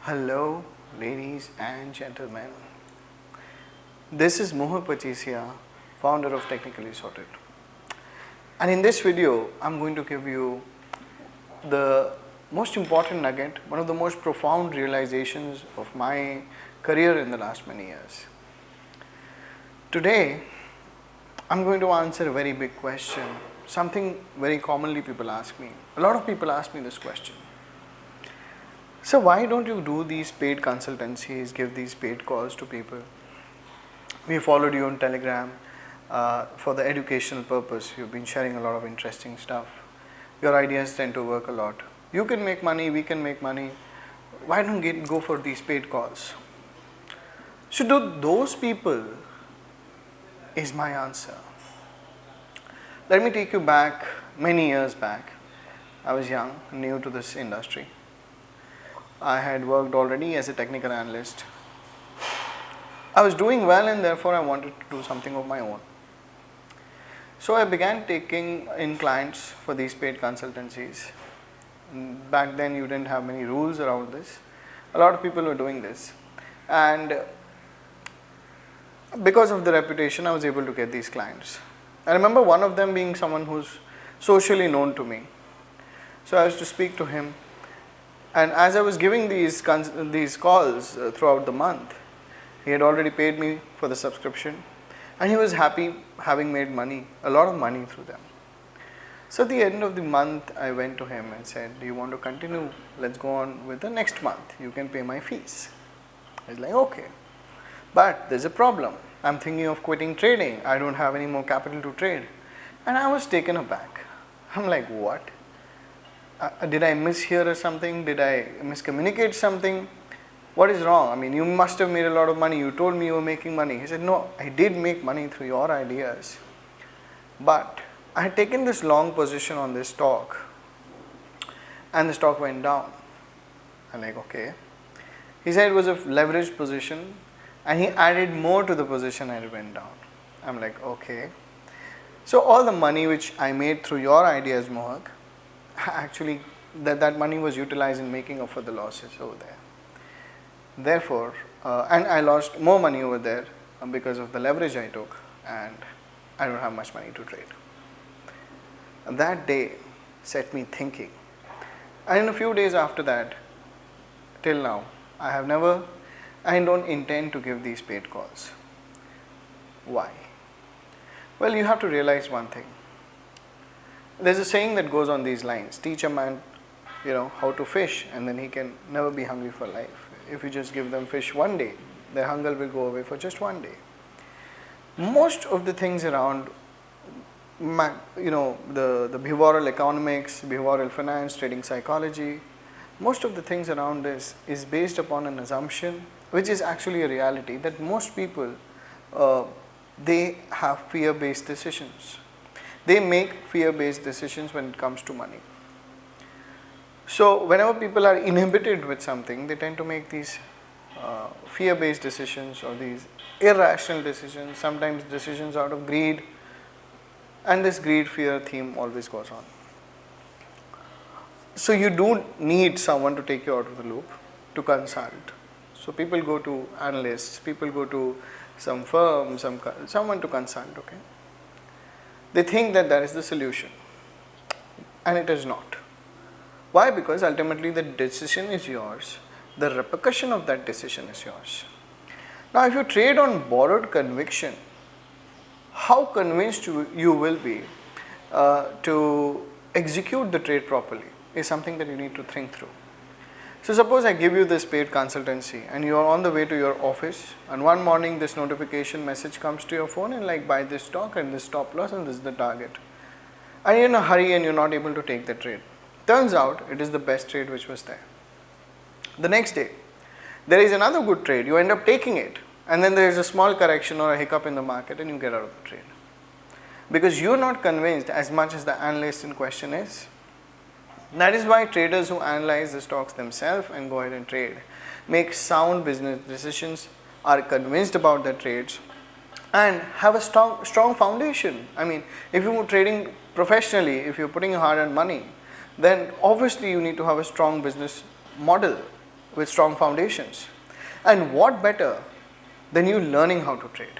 Hello, ladies and gentlemen. This is Mohak Pachisia, founder of Technically Sorted. And in this video, I'm going to give you the most important nugget, one of the most profound realizations of my career in the last many years. Today, I'm going to answer a very big question, something very commonly people ask me. A lot of people ask me this question. So why don't you do these paid consultancies, give these paid calls to people? We followed you on Telegram for the educational purpose. You've been sharing a lot of interesting stuff. Your ideas tend to work a lot. You can make money, we can make money. Why don't go for these paid calls? So to those people is my answer. Let me take you back many years back. I was young, new to this industry. I had worked already as a technical analyst. I was doing well and therefore I wanted to do something of my own. So I began taking in clients for these paid consultancies. Back then you didn't have many rules around this. A lot of people were doing this. And because of the reputation, I was able to get these clients. I remember one of them being someone who's socially known to me. So I used to speak to him. And as I was giving these calls throughout the month, he had already paid me for the subscription and he was happy having made money, a lot of money through them. So at the end of the month, I went to him and said, do you want to continue? Let's go on with the next month. You can pay my fees. He's like, okay. But there's a problem. I'm thinking of quitting trading. I don't have any more capital to trade. And I was taken aback. I'm like, what? Did I mishear or something? Did I miscommunicate something? What is wrong? I mean, you must have made a lot of money. You told me you were making money. He said, no, I did make money through your ideas. But I had taken this long position on this stock and the stock went down. I'm like, okay. He said it was a leveraged position and he added more to the position and it went down. I'm like, okay. So all the money which I made through your ideas, Mohak, actually that money was utilized in making up for the losses over there. Therefore, and I lost more money over there because of the leverage I took and I don't have much money to trade. And that day set me thinking. And in a few days after that, till now, I don't intend to give these paid calls. Why? Well, you have to realize one thing. There's a saying that goes on these lines, teach a man, how to fish and then he can never be hungry for life. If you just give them fish one day, their hunger will go away for just one day. Most of the things around, the behavioral economics, behavioral finance, trading psychology, most of the things around this is based upon an assumption, which is actually a reality, that most people, they have fear-based decisions. They make fear-based decisions when it comes to money. So whenever people are inhibited with something, they tend to make these fear-based decisions or these irrational decisions, sometimes decisions out of greed, and this greed-fear theme always goes on. So you do need someone to take you out of the loop, to consult. So people go to analysts, people go to some firm, someone to consult, okay? They think that is the solution and it is not. Why? Because ultimately the decision is yours. The repercussion of that decision is yours. Now if you trade on borrowed conviction, how convinced you will be to execute the trade properly is something that you need to think through. So suppose I give you this paid consultancy and you are on the way to your office and one morning this notification message comes to your phone and like buy this stock and this stop loss and this is the target. And you're in a hurry and you're not able to take the trade. Turns out it is the best trade which was there. The next day, there is another good trade, you end up taking it and then there is a small correction or a hiccup in the market and you get out of the trade. Because you're not convinced as much as the analyst in question is. That is why traders who analyze the stocks themselves and go ahead and trade, make sound business decisions, are convinced about their trades and have a strong foundation. I mean, if you're trading professionally, if you're putting hard earned money, then obviously you need to have a strong business model. with strong foundations. And what better than you learning how to trade?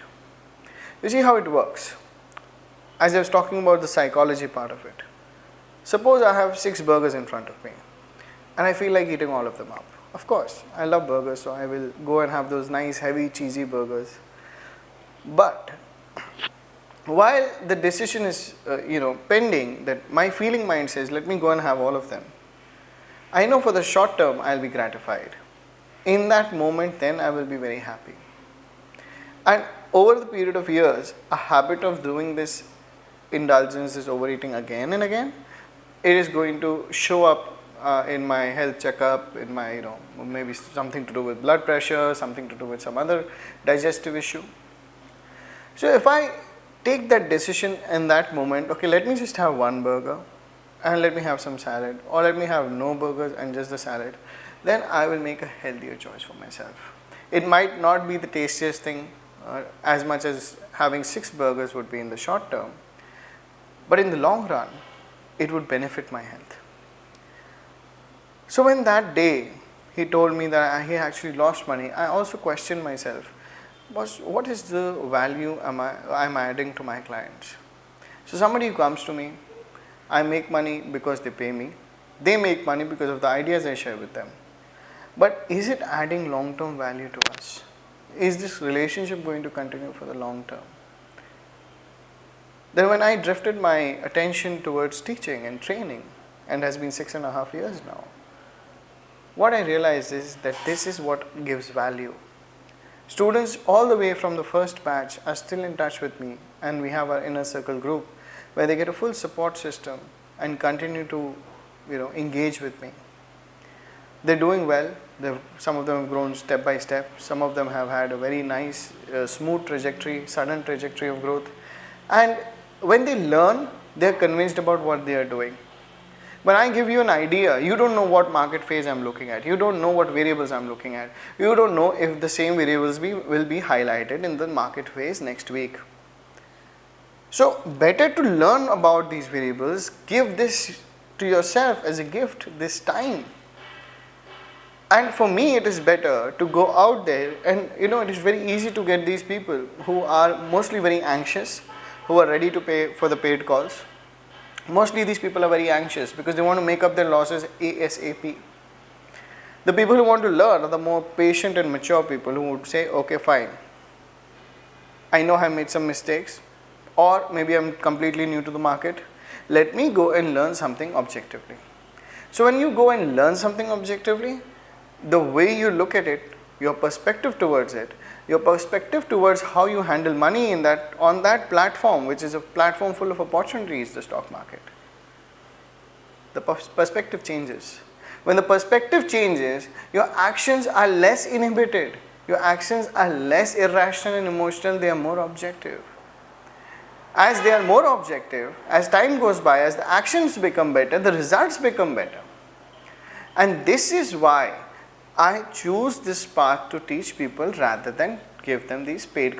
You see how it works. As I was talking about the psychology part of it. Suppose I have 6 burgers in front of me and I feel like eating all of them up. Of course, I love burgers, so I will go and have those nice, heavy, cheesy burgers. But while the decision is pending, that my feeling mind says, let me go and have all of them, I know for the short term I'll be gratified. In that moment, then I will be very happy. And over the period of years, a habit of doing this indulgence, this overeating again and again, it is going to show up in my health checkup, in my maybe something to do with blood pressure, something to do with some other digestive issue. So if I take that decision in that moment, okay, let me just have one burger and let me have some salad, or let me have no burgers and just the salad, then I will make a healthier choice for myself. It might not be the tastiest thing as much as having 6 burgers would be in the short term, but in the long run, it would benefit my health. So when that day he told me that he actually lost money, I also questioned myself, what is the value I'm adding to my clients? So somebody who comes to me, I make money because they pay me. They make money because of the ideas I share with them. But is it adding long-term value to us? Is this relationship going to continue for the long term? Then when I drifted my attention towards teaching and training, and has been 6.5 years now, what I realized is that this is what gives value. Students all the way from the first batch are still in touch with me, and we have our inner circle group where they get a full support system and continue to engage with me. They're doing well. Some of them have grown step by step. Some of them have had a very nice, smooth trajectory, sudden trajectory of growth. And when they learn, they're convinced about what they are doing. When I give you an idea, you don't know what market phase I'm looking at. You don't know what variables I'm looking at. You don't know if the same variables will be highlighted in the market phase next week. So better to learn about these variables, give this to yourself as a gift, this time. And for me, it is better to go out there, and it is very easy to get these people who are mostly very anxious, who are ready to pay for the paid calls. Mostly these people are very anxious because they want to make up their losses ASAP. The people who want to learn are the more patient and mature people who would say, okay, fine, I know I made some mistakes, or maybe I'm completely new to the market. Let me go and learn something objectively. So when you go and learn something objectively, the way you look at it, your perspective towards it, your perspective towards how you handle money on that platform, which is a platform full of opportunities, the stock market, the perspective changes. When the perspective changes, your actions are less inhibited. Your actions are less irrational and emotional. They are more objective. As they are more objective, as time goes by, as the actions become better, the results become better. And this is why I choose this path to teach people rather than give them these paid